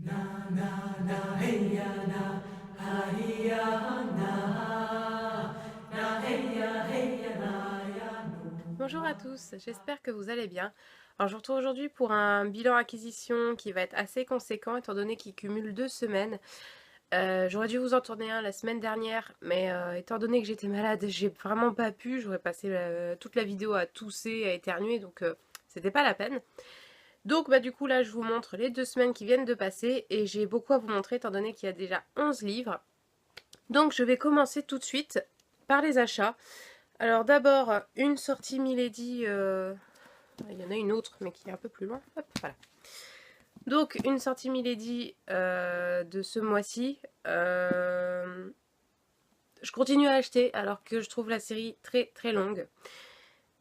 Na na na hey ya na ha ya na na hey ya na ya no. Bonjour à tous, j'espère que vous allez bien. Alors je vous retrouve aujourd'hui pour un bilan acquisition qui va être assez conséquent étant donné qu'il cumule 2 semaines. J'aurais dû vous en tourner un la semaine dernière, mais étant donné que j'étais malade, j'ai vraiment pas pu. J'aurais passé toute la vidéo à tousser, à éternuer, donc c'était pas la peine. Donc bah du coup là je vous montre les 2 semaines qui viennent de passer et j'ai beaucoup à vous montrer étant donné qu'il y a déjà 11 livres. Donc je vais commencer tout de suite par les achats. Alors d'abord, une sortie Milady, il y en a une autre mais qui est un peu plus loin. Hop, voilà. Donc une sortie Milady de ce mois-ci. Je continue à acheter alors que je trouve la série très très longue.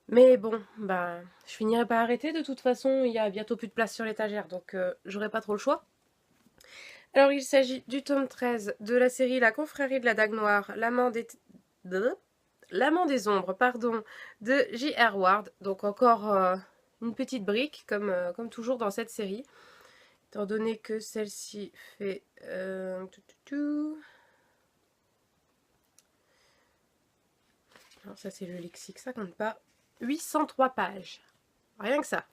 Mais bon, bah je finirai par arrêter. De toute façon, il y a bientôt plus de place sur l'étagère, donc j'aurai pas trop le choix. Alors il s'agit du tome 13 de la série La Confrérie de la Dague Noire, L'Amant des Ombres, pardon, de J.R. Ward. Donc encore une petite brique, comme toujours dans cette série. Étant donné que celle-ci fait... Alors ça c'est le lexique, ça compte pas. 803 pages. Rien que ça.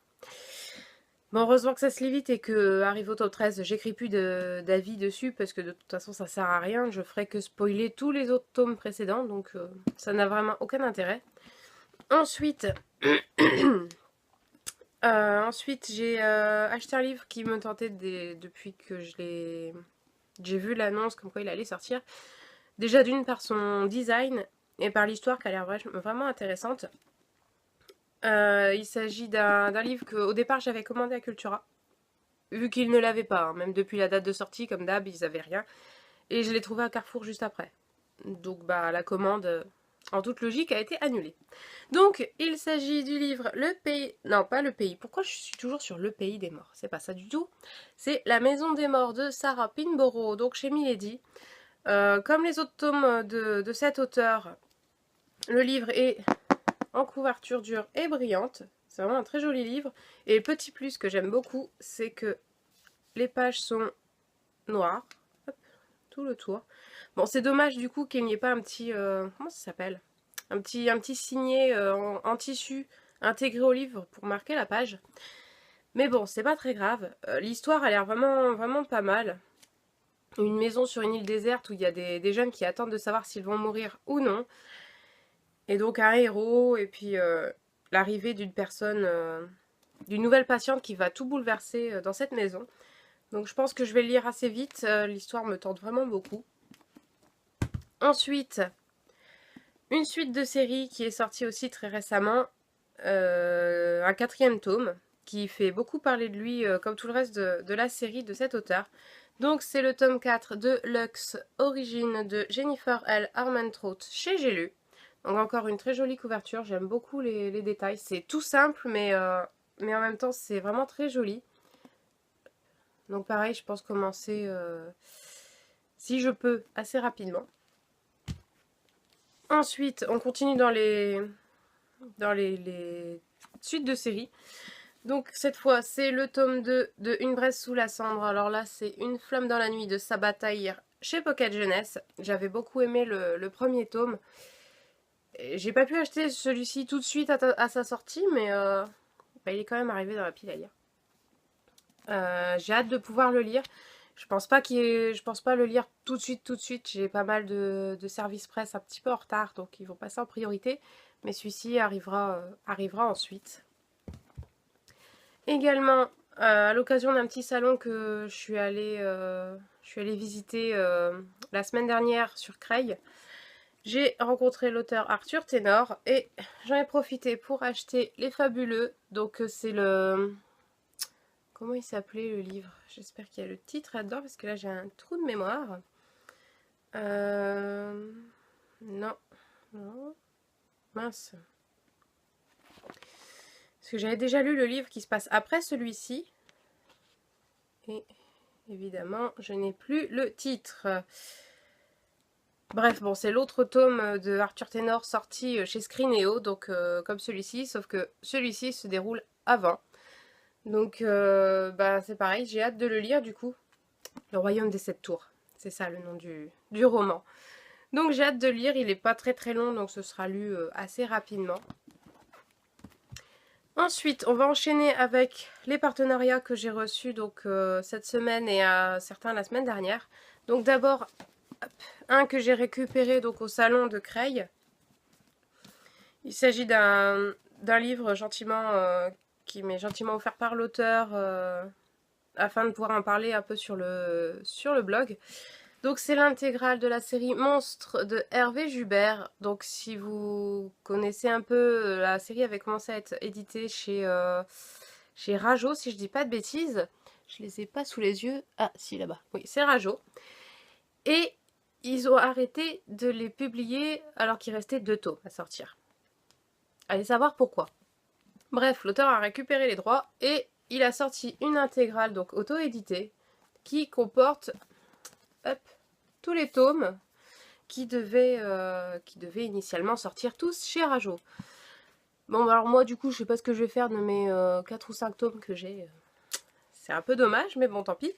Bon, heureusement que ça se lit vite et que arrive au tome 13, j'écris plus d'avis dessus parce que de toute façon ça sert à rien. Je ferai que spoiler tous les autres tomes précédents, donc ça n'a vraiment aucun intérêt. Ensuite, j'ai acheté un livre qui me tentait depuis que j'ai vu l'annonce comme quoi il allait sortir. Déjà d'une par son design et par l'histoire qui a l'air vraiment intéressante. Il s'agit d'un livre qu'au départ j'avais commandé à Cultura, vu qu'ils ne l'avaient pas, hein. Même depuis la date de sortie, comme d'hab, ils avaient rien. Et je l'ai trouvé à Carrefour juste après. Donc bah la commande, en toute logique, a été annulée. Donc il s'agit du livre Le Pays... Non, pas Le Pays. Pourquoi je suis toujours sur Le Pays des Morts? C'est pas ça du tout. C'est La Maison des Morts de Sarah Pinborough, donc chez Milady. Comme les autres tomes de cet auteur, le livre est en couverture dure et brillante. C'est vraiment un très joli livre. Et le petit plus que j'aime beaucoup, c'est que les pages sont noires. Hop, tout le tour. Bon, c'est dommage du coup qu'il n'y ait pas un petit... comment ça s'appelle? Un petit signet en tissu intégré au livre pour marquer la page. Mais bon, c'est pas très grave. L'histoire a l'air vraiment, vraiment pas mal. Une maison sur une île déserte où il y a des jeunes qui attendent de savoir s'ils vont mourir ou non. Et donc un héros, et puis l'arrivée d'une personne, d'une nouvelle patiente qui va tout bouleverser dans cette maison. Donc je pense que je vais le lire assez vite, l'histoire me tente vraiment beaucoup. Ensuite, une suite de séries qui est sortie aussi très récemment, un 4e tome, qui fait beaucoup parler de lui, comme tout le reste de la série de cet auteur. Donc c'est le tome 4 de Lux, origine de Jennifer L. Armentrout chez J'ai lu. Donc encore une très jolie couverture, j'aime beaucoup les détails. C'est tout simple, mais en même temps c'est vraiment très joli. Donc pareil, je pense commencer, si je peux, assez rapidement. Ensuite, on continue dans les suites de séries. Donc cette fois, c'est le tome 2 de Une braise sous la cendre. Alors là, c'est Une flamme dans la nuit de Sabah Tahir chez Pocket Jeunesse. J'avais beaucoup aimé le premier tome. J'ai pas pu acheter celui-ci tout de suite à sa sortie, mais bah, il est quand même arrivé dans la pile à lire. J'ai hâte de pouvoir le lire. Je pense pas le lire tout de suite, tout de suite. J'ai pas mal de services presse un petit peu en retard, donc ils vont passer en priorité. Mais celui-ci arrivera ensuite. Également, à l'occasion d'un petit salon que je suis allée visiter la semaine dernière sur Creil, j'ai rencontré l'auteur Arthur Ténor et j'en ai profité pour acheter Les Fabuleux. Donc c'est le... Comment il s'appelait le livre? J'espère qu'il y a le titre là-dedans parce que là j'ai un trou de mémoire. Euh... Non. Non. Mince. Parce que j'avais déjà lu le livre qui se passe après celui-ci. Et évidemment, je n'ai plus le titre. Bref, bon, c'est l'autre tome de Arthur Ténor sorti chez Scrineo, donc comme celui-ci, sauf que celui-ci se déroule avant. Donc, bah, c'est pareil, j'ai hâte de le lire du coup. Le Royaume des Sept Tours. C'est ça le nom du roman. Donc j'ai hâte de lire, il n'est pas très long, donc ce sera lu assez rapidement. Ensuite, on va enchaîner avec les partenariats que j'ai reçus donc, cette semaine et certains la semaine dernière. Donc d'abord, un que j'ai récupéré donc, au salon de Creil. Il s'agit d'un livre qui m'est gentiment offert par l'auteur afin de pouvoir en parler un peu sur le blog. Donc c'est l'intégrale de la série Monstres de Hervé Joubert. Donc si vous connaissez un peu, la série avait commencé à être éditée chez Rajo, si je dis pas de bêtises. Je les ai pas sous les yeux. Ah si, là-bas. Oui, c'est Rajo. Et ils ont arrêté de les publier alors qu'il restait 2 tomes à sortir. Allez savoir pourquoi. Bref, l'auteur a récupéré les droits et il a sorti une intégrale, donc auto-éditée, qui comporte tous les tomes qui devaient initialement sortir tous chez Rajo. Bon, alors moi, du coup, je sais pas ce que je vais faire de mes 4 ou 5 tomes que j'ai. C'est un peu dommage, mais bon, tant pis.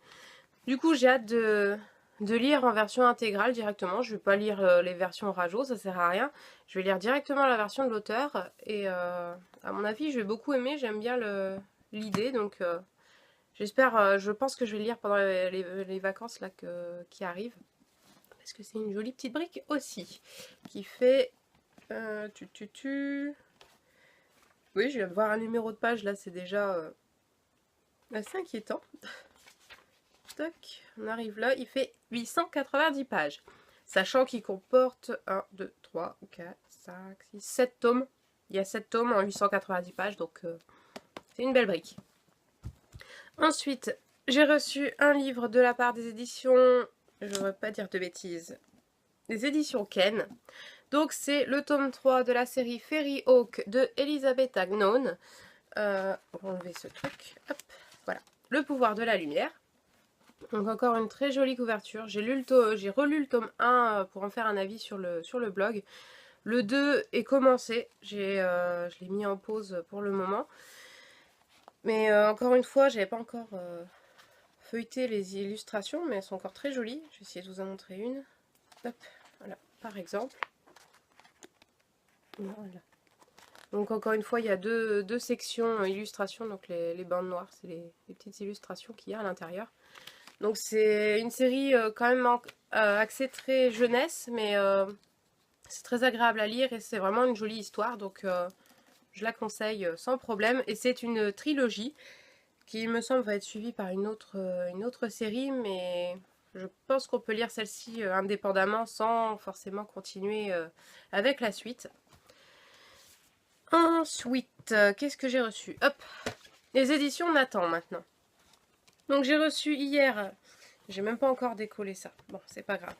Du coup, j'ai hâte de lire en version intégrale directement. Je vais pas lire les versions Rajo, ça sert à rien. Je vais lire directement la version de l'auteur. Et à mon avis, je vais beaucoup aimer. J'aime bien l'idée, donc j'espère, je pense que je vais le lire pendant les vacances là qui arrivent. Parce que c'est une jolie petite brique aussi. Qui fait... Oui, je viens de voir un numéro de page là, c'est déjà assez inquiétant. Toc, on arrive là, il fait 890 pages. Sachant qu'il comporte 1, 2, 3, 4, 5, 6, 7 tomes. Il y a 7 tomes en 890 pages, donc c'est une belle brique. Ensuite, j'ai reçu un livre de la part des éditions, je ne veux pas dire de bêtises, des éditions Ken. Donc c'est le tome 3 de la série Fairy Hawk de Elisabeth Agnon. On va enlever ce truc. Hop, voilà. Le pouvoir de la lumière. Donc encore une très jolie couverture. J'ai relu le tome 1 pour en faire un avis sur le blog. Le 2 est commencé. Je l'ai mis en pause pour le moment. Mais encore une fois, j'avais pas encore feuilleté les illustrations, mais elles sont encore très jolies. Je vais essayer de vous en montrer une. Hop, voilà, par exemple. Voilà. Donc encore une fois, il y a deux sections illustrations. Donc les bandes noires, c'est les petites illustrations qu'il y a à l'intérieur. Donc c'est une série quand même axée très jeunesse, mais c'est très agréable à lire et c'est vraiment une jolie histoire. Donc je la conseille sans problème. Et c'est une trilogie qui, il me semble, va être suivie par une autre série, mais je pense qu'on peut lire celle-ci indépendamment sans forcément continuer avec la suite. Ensuite, qu'est-ce que j'ai reçu? Hop, les éditions Nathan maintenant. Donc j'ai reçu hier, j'ai même pas encore décollé ça, bon c'est pas grave,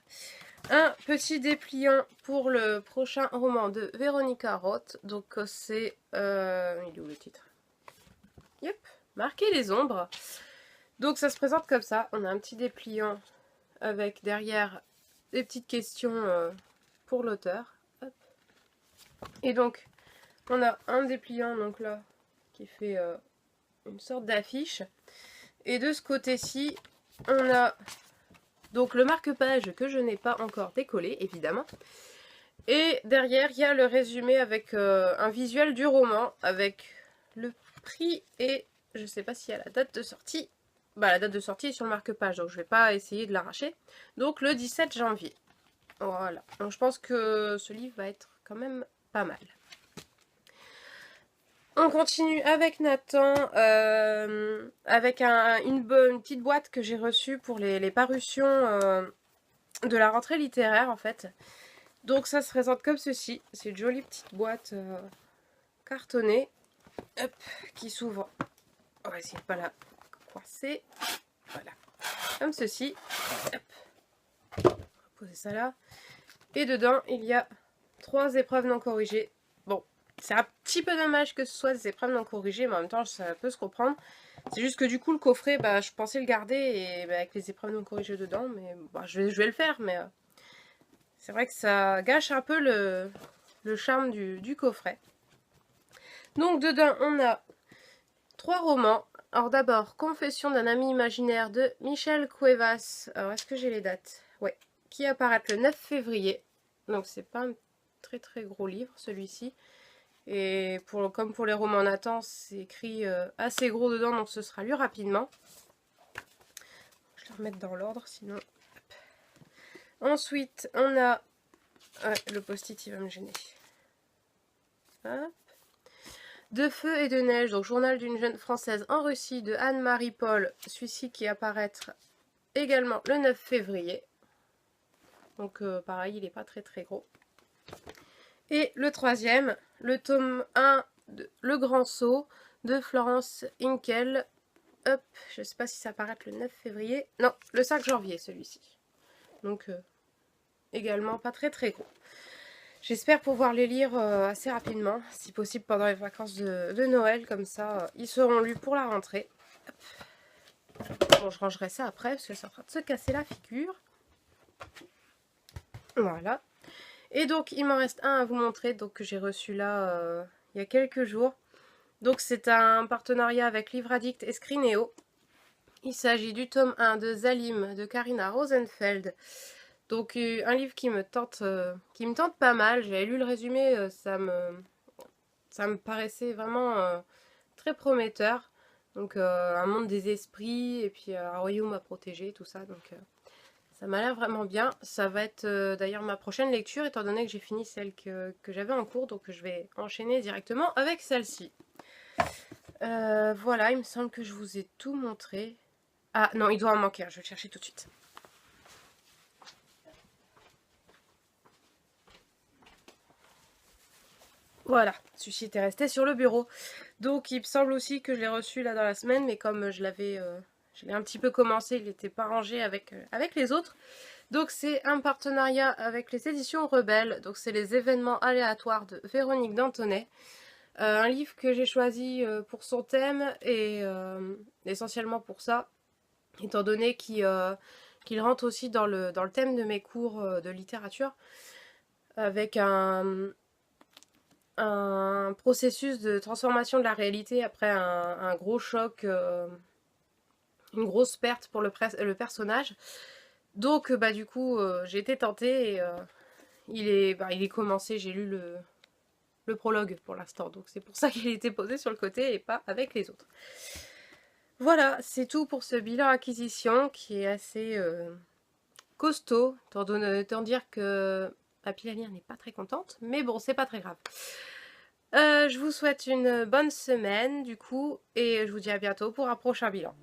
un petit dépliant pour le prochain roman de Véronica Roth. Donc c'est, il est où le titre? Yep, Marquer les ombres. Donc ça se présente comme ça, on a un petit dépliant avec derrière des petites questions pour l'auteur. Et donc on a un dépliant donc là qui fait une sorte d'affiche. Et de ce côté-ci, on a donc le marque-page que je n'ai pas encore décollé, évidemment. Et derrière, il y a le résumé avec un visuel du roman, avec le prix et je ne sais pas s'il y a la date de sortie. Bah, la date de sortie est sur le marque-page, donc je ne vais pas essayer de l'arracher. Donc le 17 janvier. Voilà. Donc je pense que ce livre va être quand même pas mal. On continue avec Nathan, avec une petite boîte que j'ai reçue pour les parutions de la rentrée littéraire en fait. Donc ça se présente comme ceci, c'est une jolie petite boîte cartonnée, hop, qui s'ouvre. On va essayer de pas la coincer, voilà, comme ceci, hop. On va poser ça là. Et dedans il y a 3 épreuves non corrigées. Bon. C'est un petit peu dommage que ce soit des épreuves non corrigées, mais en même temps, ça peut se comprendre. C'est juste que du coup, le coffret, bah, je pensais le garder et, bah, avec les épreuves non corrigées dedans, mais bah, je vais le faire. Mais c'est vrai que ça gâche un peu le charme du coffret. Donc dedans, on a 3 romans. Alors d'abord, Confession d'un ami imaginaire de Michel Cuevas. Alors est-ce que j'ai les dates? Ouais. Qui apparaît le 9 février. Donc c'est pas un très très gros livre celui-ci. Et comme pour les romans Nathan, c'est écrit assez gros dedans, donc ce sera lu rapidement. Je vais le remettre dans l'ordre, sinon... Ensuite, on a... le post-it, il va me gêner. Hop. De feu et de neige, donc journal d'une jeune française en Russie de Anne-Marie Paul, celui-ci qui apparaîtra également le 9 février. Donc pareil, il n'est pas très très gros. Et le troisième, le tome 1 de Le Grand Saut de Florence Hinkel. Hop, je ne sais pas si ça apparaît le 9 février. Non, le 5 janvier celui-ci. Donc également pas très très gros. J'espère pouvoir les lire assez rapidement, si possible pendant les vacances de Noël, comme ça ils seront lus pour la rentrée. Bon, je rangerai ça après parce que c'est en train de se casser la figure. Voilà. Et donc il m'en reste un à vous montrer, donc que j'ai reçu là il y a quelques jours. Donc c'est un partenariat avec Livre Addict et Screenéo. Il s'agit du tome 1 de Zalim de Karina Rosenfeld. Donc un livre qui me tente pas mal. J'avais lu le résumé, ça me paraissait vraiment très prometteur. Donc un monde des esprits et puis un royaume à protéger, tout ça. Donc ça m'a l'air vraiment bien. Ça va être d'ailleurs ma prochaine lecture, étant donné que j'ai fini celle que j'avais en cours. Donc je vais enchaîner directement avec celle-ci. Voilà, il me semble que je vous ai tout montré. Ah non, il doit en manquer un, je vais le chercher tout de suite. Voilà, celui-ci était resté sur le bureau. Donc il me semble aussi que je l'ai reçu là dans la semaine, mais comme je l'ai un petit peu commencé, il n'était pas rangé avec les autres. Donc c'est un partenariat avec les éditions Rebelles. Donc c'est les événements aléatoires de Véronique Dantonnet. Un livre que j'ai choisi pour son thème et essentiellement pour ça, étant donné qu'il rentre aussi dans le thème de mes cours de littérature, avec un processus de transformation de la réalité après un gros choc, une grosse perte pour le personnage. Donc bah du coup j'ai été tentée et il est commencé, j'ai lu le prologue pour l'instant, donc c'est pour ça qu'il était posé sur le côté et pas avec les autres. Voilà, c'est tout pour ce bilan acquisition qui est assez costaud, tant dire que Happy Lanière n'est pas très contente, mais bon, c'est pas très grave. Je vous souhaite une bonne semaine du coup, et je vous dis à bientôt pour un prochain bilan.